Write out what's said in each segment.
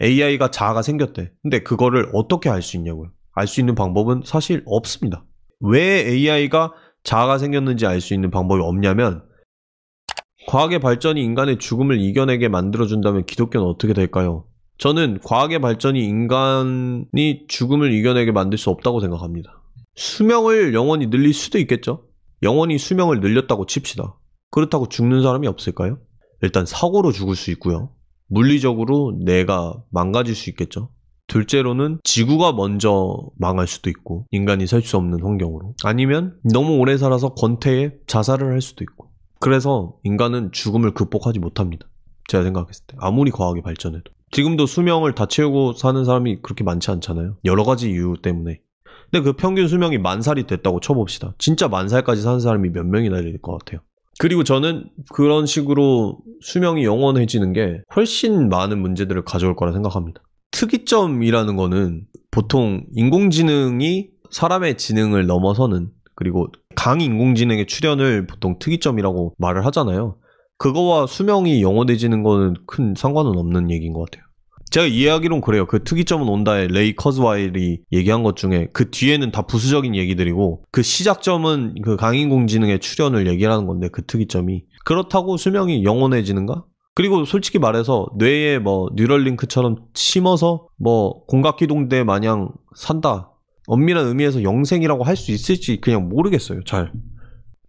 AI가 자아가 생겼대. 근데 그거를 어떻게 알 수 있냐고요. 알 수 있는 방법은 사실 없습니다. 왜 AI가 자아가 생겼는지 알 수 있는 방법이 없냐면, 과학의 발전이 인간의 죽음을 이겨내게 만들어준다면 기독교는 어떻게 될까요? 저는 과학의 발전이 인간이 죽음을 이겨내게 만들 수 없다고 생각합니다. 수명을 영원히 늘릴 수도 있겠죠? 영원히 수명을 늘렸다고 칩시다. 그렇다고 죽는 사람이 없을까요? 일단 사고로 죽을 수 있고요. 물리적으로 뇌가 망가질 수 있겠죠. 둘째로는 지구가 먼저 망할 수도 있고, 인간이 살 수 없는 환경으로. 아니면 너무 오래 살아서 권태에 자살을 할 수도 있고. 그래서 인간은 죽음을 극복하지 못합니다. 제가 생각했을 때. 아무리 과학이 발전해도. 지금도 수명을 다 채우고 사는 사람이 그렇게 많지 않잖아요. 여러 가지 이유 때문에. 근데 그 평균 수명이 10,000살이 됐다고 쳐봅시다. 진짜 10,000살까지 사는 사람이 몇 명이나 될 것 같아요. 그리고 저는 그런 식으로 수명이 영원해지는 게 훨씬 많은 문제들을 가져올 거라 생각합니다. 특이점이라는 거는 보통 인공지능이 사람의 지능을 넘어서는, 그리고 강인공지능의 출현을 보통 특이점이라고 말을 하잖아요. 그거와 수명이 영원해지는 거는 큰 상관은 없는 얘기인 것 같아요. 제가 이해하기론 그래요. 그 특이점은 온다에 레이 커즈와일이 얘기한 것 중에 그 뒤에는 다 부수적인 얘기들이고, 그 시작점은 그 강인공지능의 출현을 얘기하는 건데, 그 특이점이. 그렇다고 수명이 영원해지는가? 그리고 솔직히 말해서 뇌에 뭐 뉴럴링크처럼 심어서 뭐 공각기동대 마냥 산다, 엄밀한 의미에서 영생이라고 할 수 있을지 그냥 모르겠어요. 잘.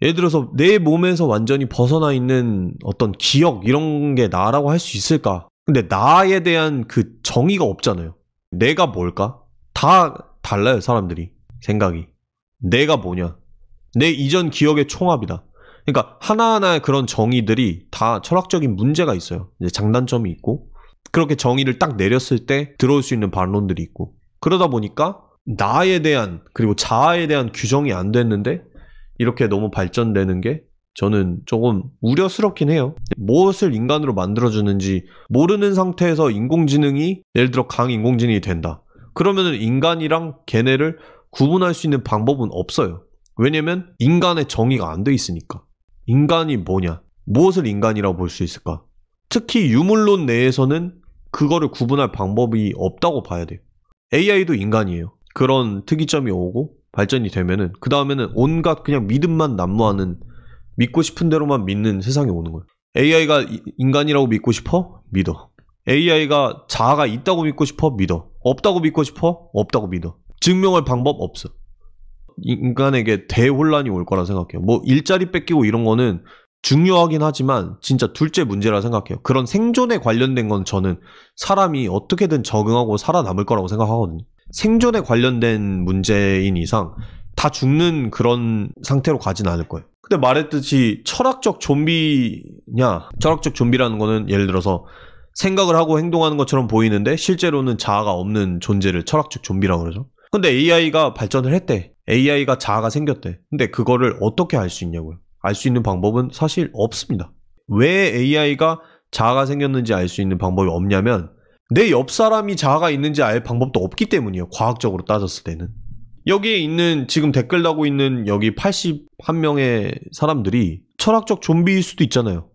예를 들어서 내 몸에서 완전히 벗어나 있는 어떤 기억 이런 게 나라고 할 수 있을까? 근데 나에 대한 그 정의가 없잖아요. 내가 뭘까? 다 달라요, 사람들이. 생각이. 내가 뭐냐? 내 이전 기억의 총합이다. 그러니까 하나하나의 그런 정의들이 다 철학적인 문제가 있어요. 이제 장단점이 있고, 그렇게 정의를 딱 내렸을 때 들어올 수 있는 반론들이 있고, 그러다 보니까 나에 대한, 그리고 자아에 대한 규정이 안 됐는데 이렇게 너무 발전되는 게 저는 조금 우려스럽긴 해요. 무엇을 인간으로 만들어주는지 모르는 상태에서 인공지능이, 예를 들어 강인공지능이 된다. 그러면은 인간이랑 걔네를 구분할 수 있는 방법은 없어요. 왜냐면 인간의 정의가 안 돼 있으니까. 인간이 뭐냐? 무엇을 인간이라고 볼 수 있을까? 특히 유물론 내에서는 그거를 구분할 방법이 없다고 봐야 돼요. AI도 인간이에요. 그런 특이점이 오고 발전이 되면은 그 다음에는 온갖 그냥 믿음만 난무하는, 믿고 싶은 대로만 믿는 세상이 오는 거예요. AI가 인간이라고 믿고 싶어? 믿어. AI가 자아가 있다고 믿고 싶어? 믿어. 없다고 믿고 싶어? 없다고 믿어. 증명할 방법 없어. 인간에게 대혼란이 올 거라 생각해요. 뭐 일자리 뺏기고 이런 거는 중요하긴 하지만 진짜 둘째 문제라 생각해요. 그런 생존에 관련된 건 저는 사람이 어떻게든 적응하고 살아남을 거라고 생각하거든요. 생존에 관련된 문제인 이상 다 죽는 그런 상태로 가진 않을 거예요. 근데 말했듯이 철학적 좀비냐? 철학적 좀비라는 거는 예를 들어서 생각을 하고 행동하는 것처럼 보이는데 실제로는 자아가 없는 존재를 철학적 좀비라고 그러죠. 근데 AI가 발전을 했대. AI가 자아가 생겼대. 근데 그거를 어떻게 알 수 있냐고요. 알 수 있는 방법은 사실 없습니다. 왜 AI가 자아가 생겼는지 알 수 있는 방법이 없냐면, 내 옆 사람이 자아가 있는지 알 방법도 없기 때문이에요. 과학적으로 따졌을 때는. 여기에 있는, 지금 댓글 다고 있는 여기 81명의 사람들이 철학적 좀비일 수도 있잖아요.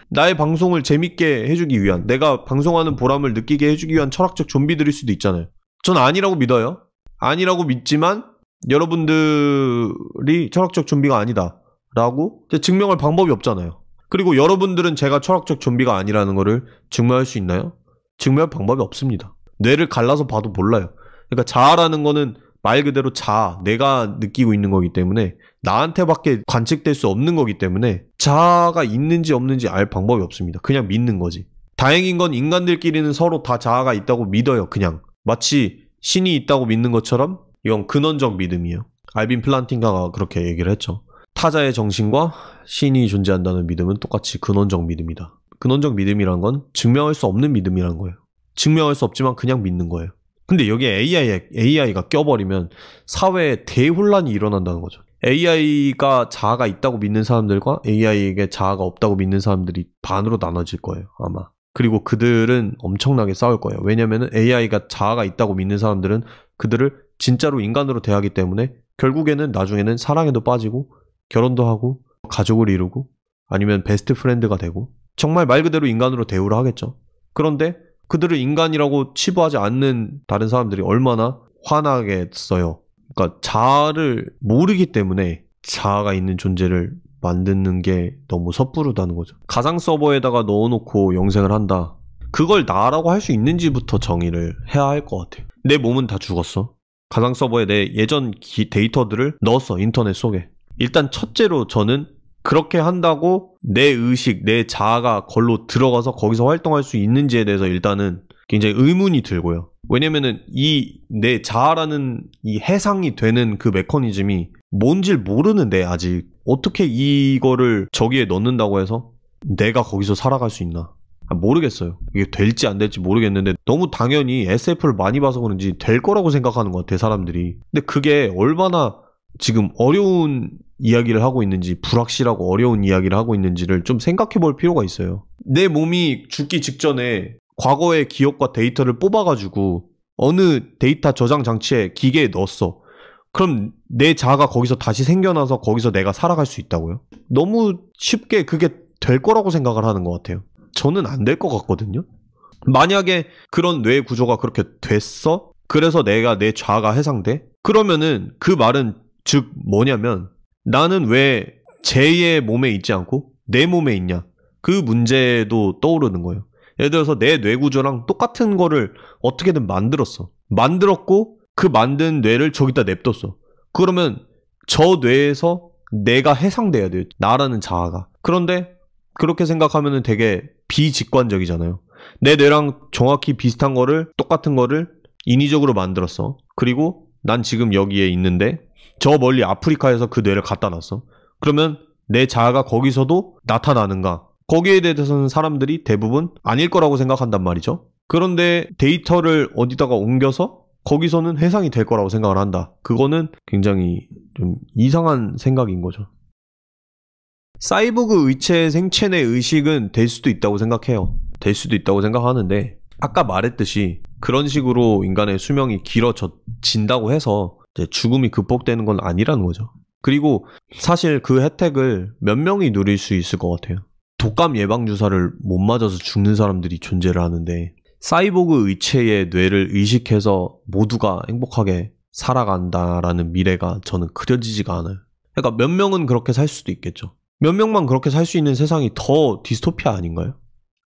나의 방송을 재밌게 해주기 위한, 내가 방송하는 보람을 느끼게 해주기 위한 철학적 좀비들일 수도 있잖아요. 전 아니라고 믿어요. 아니라고 믿지만 여러분들이 철학적 좀비가 아니다 라고 증명할 방법이 없잖아요. 그리고 여러분들은 제가 철학적 좀비가 아니라는 거를 증명할 수 있나요? 증명할 방법이 없습니다. 뇌를 갈라서 봐도 몰라요. 그러니까 자아라는 거는 말 그대로 자아, 내가 느끼고 있는 거기 때문에 나한테밖에 관측될 수 없는 거기 때문에 자아가 있는지 없는지 알 방법이 없습니다. 그냥 믿는 거지. 다행인 건 인간들끼리는 서로 다 자아가 있다고 믿어요. 그냥 마치 신이 있다고 믿는 것처럼. 이건 근원적 믿음이에요. 알빈 플란팅가가 그렇게 얘기를 했죠. 타자의 정신과 신이 존재한다는 믿음은 똑같이 근원적 믿음이다. 근원적 믿음이란 건 증명할 수 없는 믿음이란 거예요. 증명할 수 없지만 그냥 믿는 거예요. 근데 여기에 AI가 껴버리면 사회에 대혼란이 일어난다는 거죠. AI가 자아가 있다고 믿는 사람들과 AI에게 자아가 없다고 믿는 사람들이 반으로 나눠질 거예요, 아마. 그리고 그들은 엄청나게 싸울 거예요. 왜냐면은 AI가 자아가 있다고 믿는 사람들은 그들을 진짜로 인간으로 대하기 때문에 결국에는 나중에는 사랑에도 빠지고 결혼도 하고 가족을 이루고 아니면 베스트 프렌드가 되고 정말 말 그대로 인간으로 대우를 하겠죠. 그런데 그들을 인간이라고 치부하지 않는 다른 사람들이 얼마나 화나겠어요. 그러니까 자아를 모르기 때문에 자아가 있는 존재를 만드는 게 너무 섣부르다는 거죠. 가상 서버에다가 넣어놓고 영생을 한다. 그걸 나라고 할 수 있는지부터 정의를 해야 할 것 같아요. 내 몸은 다 죽었어. 가상 서버에 내 예전 데이터들을 넣었어. 인터넷 속에. 일단 첫째로 저는 그렇게 한다고 내 의식, 내 자아가 걸로 들어가서 거기서 활동할 수 있는지에 대해서 일단은 굉장히 의문이 들고요. 왜냐면은 이 내 자아라는 이 해상이 되는 그 메커니즘이 뭔지를 모르는데 아직 어떻게 이거를 저기에 넣는다고 해서 내가 거기서 살아갈 수 있나? 모르겠어요. 이게 될지 안 될지 모르겠는데 너무 당연히 SF를 많이 봐서 그런지 될 거라고 생각하는 것 같아, 사람들이. 근데 그게 얼마나 지금 어려운 이야기를 하고 있는지, 불확실하고 어려운 이야기를 하고 있는지를 좀 생각해 볼 필요가 있어요. 내 몸이 죽기 직전에 과거의 기억과 데이터를 뽑아가지고 어느 데이터 저장 장치에 기계에 넣었어. 그럼 내 자아가 거기서 다시 생겨나서 거기서 내가 살아갈 수 있다고요? 너무 쉽게 그게 될 거라고 생각을 하는 것 같아요. 저는 안 될 것 같거든요. 만약에 그런 뇌 구조가 그렇게 됐어? 그래서 내가 내 자아가 해상돼? 그러면은 그 말은 즉 뭐냐면 나는 왜 쟤의 몸에 있지 않고 내 몸에 있냐? 그 문제도 떠오르는 거예요. 예를 들어서 내 뇌 구조랑 똑같은 거를 어떻게든 만들었어. 만들었고 그 만든 뇌를 저기다 냅뒀어. 그러면 저 뇌에서 내가 해상돼야 돼요. 나라는 자아가. 그런데 그렇게 생각하면 되게 비직관적이잖아요. 내 뇌랑 정확히 비슷한 거를, 똑같은 거를 인위적으로 만들었어. 그리고 난 지금 여기에 있는데 저 멀리 아프리카에서 그 뇌를 갖다 놨어. 그러면 내 자아가 거기서도 나타나는가? 거기에 대해서는 사람들이 대부분 아닐 거라고 생각한단 말이죠. 그런데 데이터를 어디다가 옮겨서 거기서는 해상이 될 거라고 생각을 한다. 그거는 굉장히 좀 이상한 생각인 거죠. 사이보그 의체의 생체 내 의식은 될 수도 있다고 생각해요. 될 수도 있다고 생각하는데 아까 말했듯이 그런 식으로 인간의 수명이 길어진다고 해서 이제 죽음이 극복되는 건 아니라는 거죠. 그리고 사실 그 혜택을 몇 명이 누릴 수 있을 것 같아요. 독감 예방주사를 못 맞아서 죽는 사람들이 존재를 하는데 사이보그 의체의 뇌를 의식해서 모두가 행복하게 살아간다라는 미래가 저는 그려지지가 않아요. 그러니까 몇 명은 그렇게 살 수도 있겠죠. 몇 명만 그렇게 살 수 있는 세상이 더 디스토피아 아닌가요?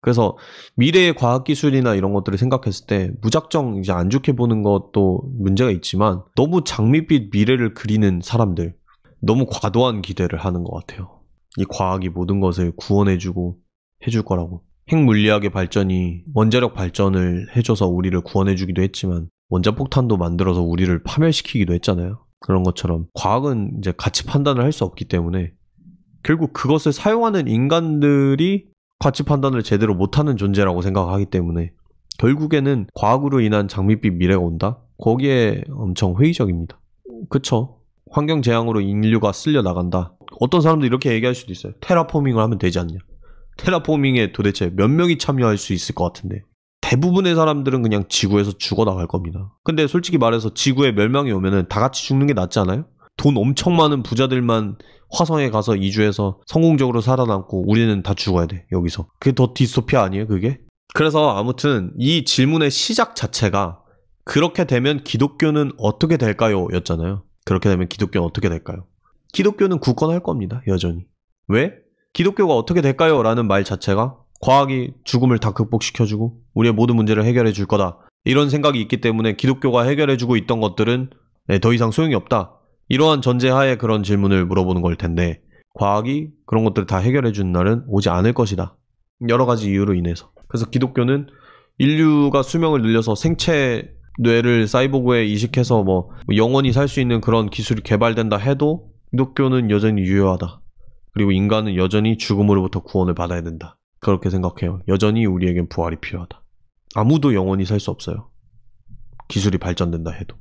그래서 미래의 과학기술이나 이런 것들을 생각했을 때 무작정 이제 안 좋게 보는 것도 문제가 있지만 너무 장밋빛 미래를 그리는 사람들, 너무 과도한 기대를 하는 것 같아요. 이 과학이 모든 것을 구원해주고 해줄 거라고. 핵물리학의 발전이 원자력 발전을 해줘서 우리를 구원해주기도 했지만 원자폭탄도 만들어서 우리를 파멸시키기도 했잖아요. 그런 것처럼 과학은 이제 가치 판단을 할 수 없기 때문에 결국 그것을 사용하는 인간들이 가치 판단을 제대로 못하는 존재라고 생각하기 때문에 결국에는 과학으로 인한 장밋빛 미래가 온다? 거기에 엄청 회의적입니다. 그쵸? 환경재앙으로 인류가 쓸려 나간다. 어떤 사람들이 이렇게 얘기할 수도 있어요. 테라포밍을 하면 되지 않냐. 테라포밍에 도대체 몇 명이 참여할 수 있을 것 같은데 대부분의 사람들은 그냥 지구에서 죽어나갈 겁니다. 근데 솔직히 말해서 지구에 멸망이 오면은 다 같이 죽는 게 낫지 않아요? 돈 엄청 많은 부자들만 화성에 가서 이주해서 성공적으로 살아남고 우리는 다 죽어야 돼, 여기서. 그게 더 디스토피아 아니에요, 그게? 그래서 아무튼 이 질문의 시작 자체가 그렇게 되면 기독교는 어떻게 될까요? 였잖아요. 그렇게 되면 기독교는 어떻게 될까요? 기독교는 굳건할 겁니다, 여전히. 왜? 기독교가 어떻게 될까요? 라는 말 자체가 과학이 죽음을 다 극복시켜주고 우리의 모든 문제를 해결해 줄 거다. 이런 생각이 있기 때문에 기독교가 해결해주고 있던 것들은 더 이상 소용이 없다. 이러한 전제하에 그런 질문을 물어보는 걸 텐데 과학이 그런 것들을 다 해결해 준 날은 오지 않을 것이다. 여러 가지 이유로 인해서. 그래서 기독교는 인류가 수명을 늘려서 생체 뇌를 사이보그에 이식해서 뭐 영원히 살 수 있는 그런 기술이 개발된다 해도 기독교는 여전히 유효하다. 그리고 인간은 여전히 죽음으로부터 구원을 받아야 된다. 그렇게 생각해요. 여전히 우리에겐 부활이 필요하다. 아무도 영원히 살 수 없어요. 기술이 발전된다 해도.